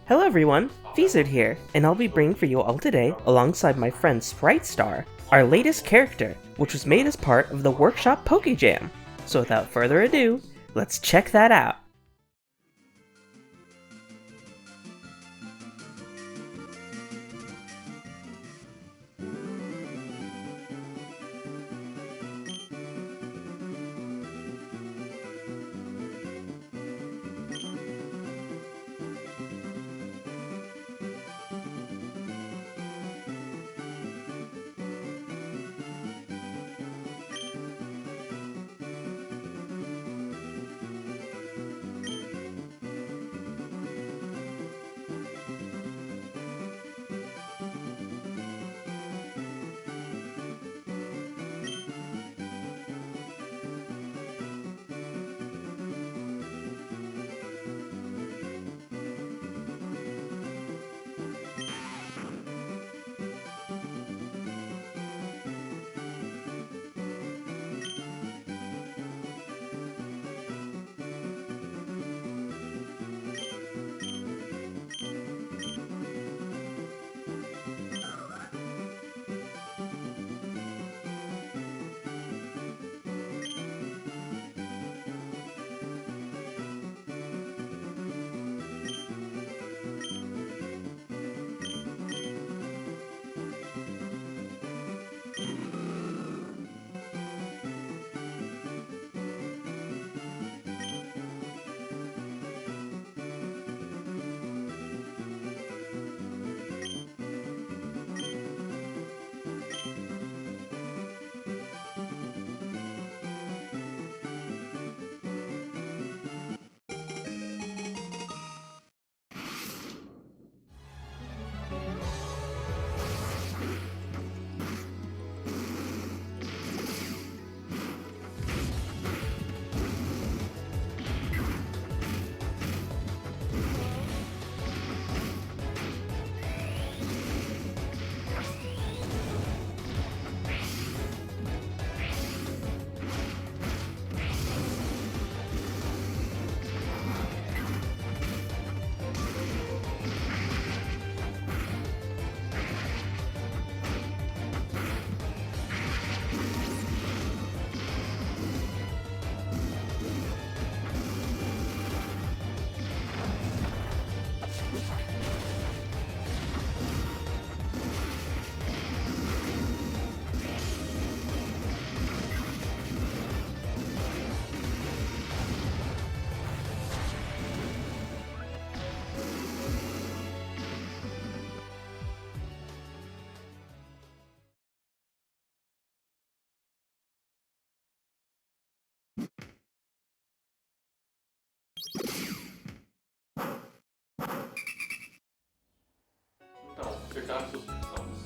Hello everyone, VVizard here, and I'll be bringing for you all today, alongside my friend Sprite Star, our latest character, which was made as part of the Workshop Poke Jam. So without further ado, let's check that out.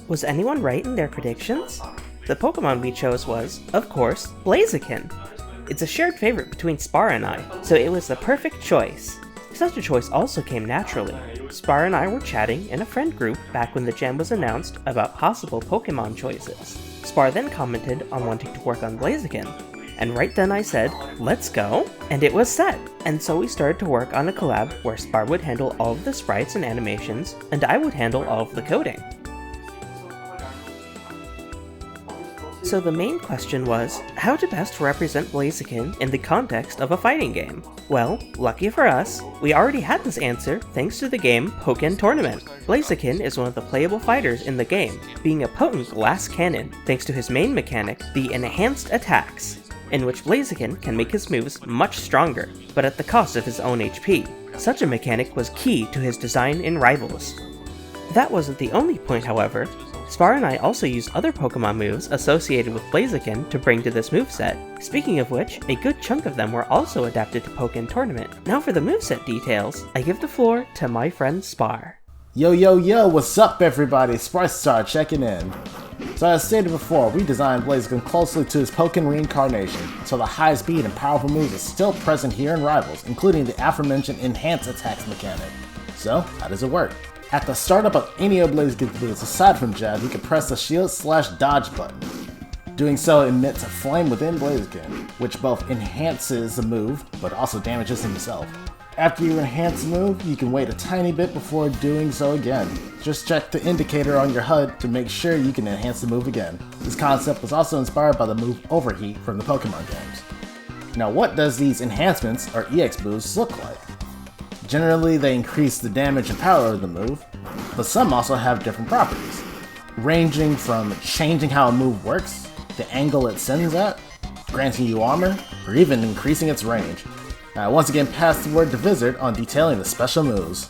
Was anyone right in their predictions? The Pokemon we chose was, of course, Blaziken. It's a shared favorite between Spar and I, so it was the perfect choice. Such a choice also came naturally. Spar and I were chatting in a friend group back when the jam was announced about possible Pokemon choices. Spar then commented on wanting to work on Blaziken, and right then I said, let's go, and it was set. And so we started to work on a collab where Spar would handle all of the sprites and animations, and I would handle all of the coding. So the main question was, how to best represent Blaziken in the context of a fighting game? Well, lucky for us, we already had this answer thanks to the game Pokken Tournament. Blaziken is one of the playable fighters in the game, being a potent glass cannon thanks to his main mechanic, the enhanced attacks, in which Blaziken can make his moves much stronger, but at the cost of his own HP. Such a mechanic was key to his design in Rivals. That wasn't the only point, however. Spar and I also used other Pokemon moves associated with Blaziken to bring to this moveset. Speaking of which, a good chunk of them were also adapted to Pokken Tournament. Now for the moveset details, I give the floor to my friend Spar. Yo yo yo, what's up everybody? Sprite Star checking in. So as stated before, we designed Blaziken closely to his Pokken reincarnation, so the high speed and powerful moves are still present here in Rivals, including the aforementioned enhanced attacks mechanic. So, how does it work? At the startup of any of Blaziken's moves, aside from jab, he can press the shield/dodge button. Doing so emits a flame within Blaziken, which both enhances the move, but also damages himself. After you enhance a move, you can wait a tiny bit before doing so again. Just check the indicator on your HUD to make sure you can enhance the move again. This concept was also inspired by the move Overheat from the Pokemon games. Now what does these enhancements, or EX boosts, look like? Generally they increase the damage and power of the move, but some also have different properties, ranging from changing how a move works, the angle it sends at, granting you armor, or even increasing its range. I once again pass the word to VVizard on detailing the special moves.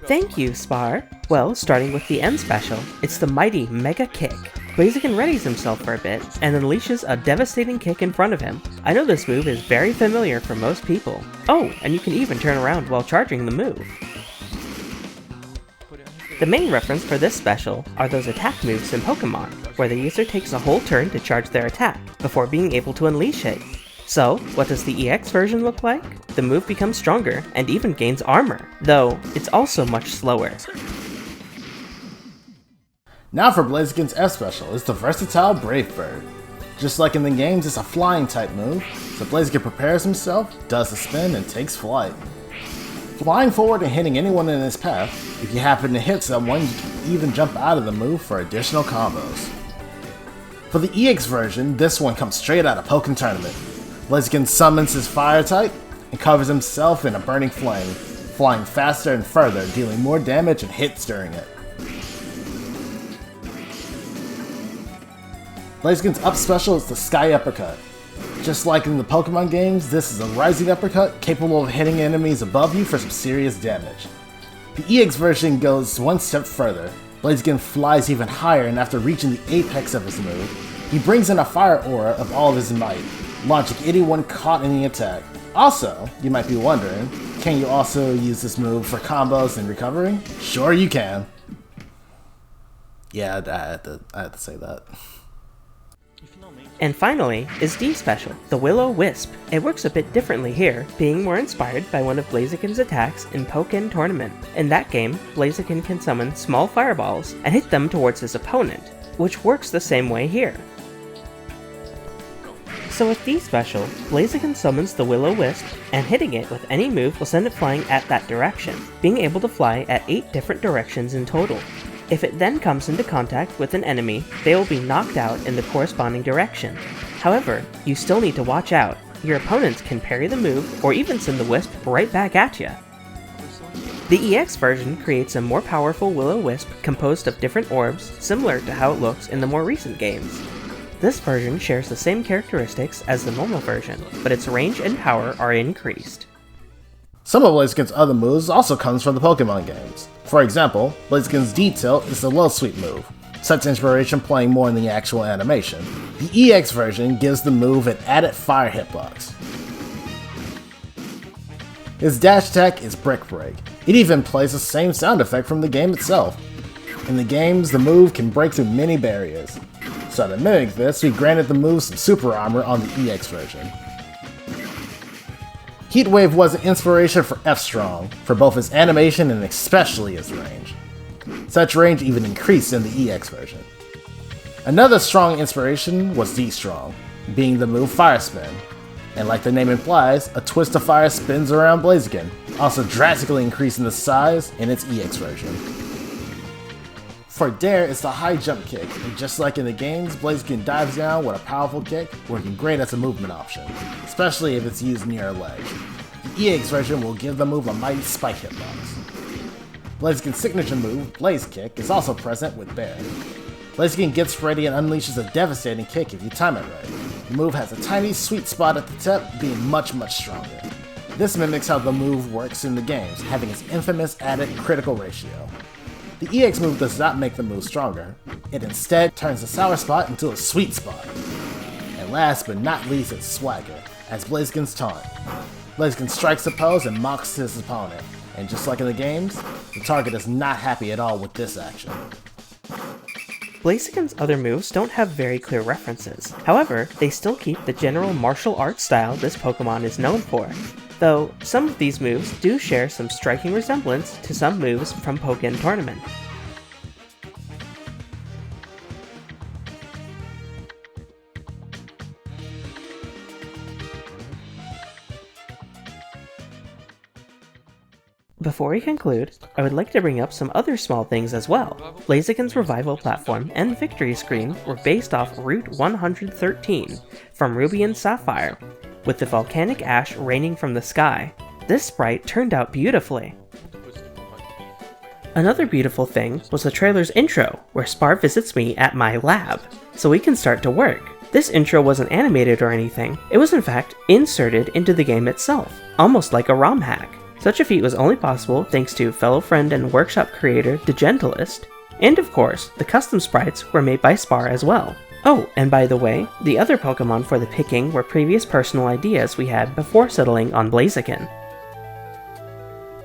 Thank you, Spar. Well, starting with the end special, it's the mighty Mega Kick. Blaziken readies himself for a bit, and unleashes a devastating kick in front of him. I know this move is very familiar for most people. Oh, and you can even turn around while charging the move. The main reference for this special are those attack moves in Pokemon, where the user takes a whole turn to charge their attack, before being able to unleash it. So, what does the EX version look like? The move becomes stronger, and even gains armor, though it's also much slower. Now for Blaziken's F special, it's the versatile Brave Bird. Just like in the games, it's a flying type move, so Blaziken prepares himself, does a spin, and takes flight. Flying forward and hitting anyone in his path, if you happen to hit someone, you can even jump out of the move for additional combos. For the EX version, this one comes straight out of Pokken Tournament. Blaziken summons his fire type and covers himself in a burning flame, flying faster and further, dealing more damage and hits during it. Blaziken's up special is the Sky Uppercut. Just like in the Pokemon games, this is a rising uppercut capable of hitting enemies above you for some serious damage. The EX version goes one step further. Blaziken flies even higher, and after reaching the apex of his move, he brings in a fire aura of all of his might, launching anyone caught in the attack. Also, you might be wondering, can you also use this move for combos and recovering? Sure you can. Yeah, I had to say that. And finally is D special, the Will-O-Wisp. It works a bit differently here, being more inspired by one of Blaziken's attacks in Pokken Tournament. In that game, Blaziken can summon small fireballs and hit them towards his opponent, which works the same way here. So with D special, Blaziken summons the Will-O-Wisp, and hitting it with any move will send it flying at that direction, being able to fly at 8 different directions in total. If it then comes into contact with an enemy, they will be knocked out in the corresponding direction. However, you still need to watch out. Your opponents can parry the move, or even send the Wisp right back at you. The EX version creates a more powerful Will-O-Wisp composed of different orbs, similar to how it looks in the more recent games. This version shares the same characteristics as the normal version, but its range and power are increased. Some of Blaziken's other moves also comes from the Pokemon games. For example, Blaziken's D-Tilt is a low sweep move, such inspiration playing more in the actual animation. The EX version gives the move an added fire hitbox. His dash attack is Brick Break. It even plays the same sound effect from the game itself. In the games, the move can break through many barriers. So to mimic this, we granted the move some super armor on the EX version. Heatwave was an inspiration for F-Strong, for both his animation and especially his range. Such range even increased in the EX version. Another strong inspiration was D-Strong, being the move Fire Spin. And like the name implies, a twist of fire spins around Blaziken, also drastically increasing the size in its EX version. For Dare, it's the high jump kick, and just like in the games, Blaziken dives down with a powerful kick, working great as a movement option, especially if it's used near a ledge. The EX version will give the move a mighty spike hitbox. Blaziken's signature move, Blaze Kick, is also present with Bear. Blaziken gets ready and unleashes a devastating kick if you time it right. The move has a tiny sweet spot at the tip, being much stronger. This mimics how the move works in the games, having its infamous added critical ratio. The EX move does not make the move stronger, it instead turns the sour spot into a sweet spot. And last but not least, it's Swagger, as Blaziken's taunt. Blaziken strikes a pose and mocks his opponent, and just like in the games, the target is not happy at all with this action. Blaziken's other moves don't have very clear references, however, they still keep the general martial arts style this Pokemon is known for. Though, some of these moves do share some striking resemblance to some moves from Pokken Tournament. Before we conclude, I would like to bring up some other small things as well. Blaziken's revival platform and victory screen were based off Route 113 from Ruby and Sapphire, with the volcanic ash raining from the sky. This sprite turned out beautifully. Another beautiful thing was the trailer's intro, where Spar visits me at my lab, so we can start to work. This intro wasn't animated or anything, it was in fact inserted into the game itself, almost like a ROM hack. Such a feat was only possible thanks to fellow friend and workshop creator Degentalist, and of course, the custom sprites were made by Spar as well. Oh, and by the way, the other Pokemon for the picking were previous personal ideas we had before settling on Blaziken.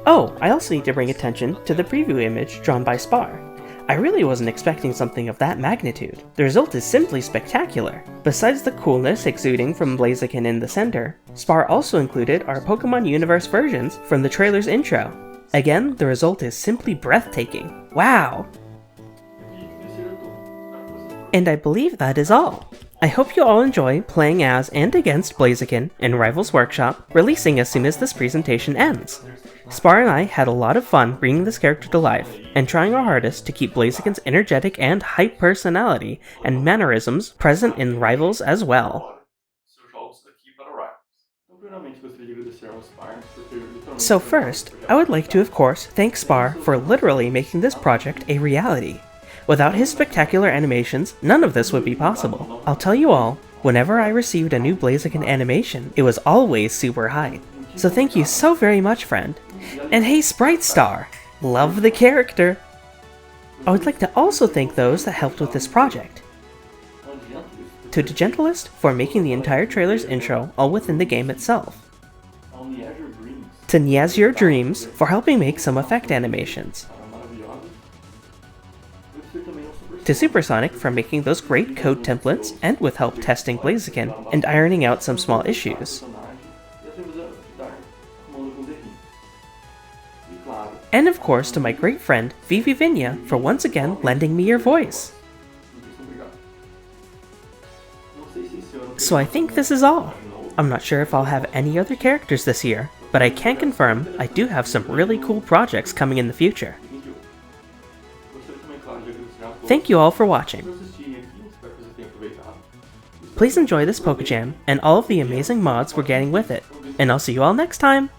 Oh, I also need to bring attention to the preview image drawn by Spar. I really wasn't expecting something of that magnitude. The result is simply spectacular. Besides the coolness exuding from Blaziken in the center, Spar also included our Pokemon Universe versions from the trailer's intro. Again, the result is simply breathtaking. Wow! And I believe that is all. I hope you all enjoy playing as and against Blaziken in Rivals Workshop, releasing as soon as this presentation ends. Spar and I had a lot of fun bringing this character to life, and trying our hardest to keep Blaziken's energetic and hype personality and mannerisms present in Rivals as well. So first, I would like to of course thank Spar for literally making this project a reality. Without his spectacular animations, none of this would be possible. I'll tell you all, whenever I received a new Blaziken animation, it was always super hype. So thank you so very much, friend. And hey Sprite Star! Love the character! I would like to also thank those that helped with this project. To Degentalist for making the entire trailer's intro all within the game itself. To Niazure Dreams for helping make some effect animations. To Supersonic for making those great code templates and with help testing Blaziken and ironing out some small issues. And of course to my great friend VVizard for once again lending me your voice. So I think this is all. I'm not sure if I'll have any other characters this year, but I can confirm I do have some really cool projects coming in the future. Thank you all for watching. Please enjoy this Pokejam and all of the amazing mods we're getting with it, and I'll see you all next time!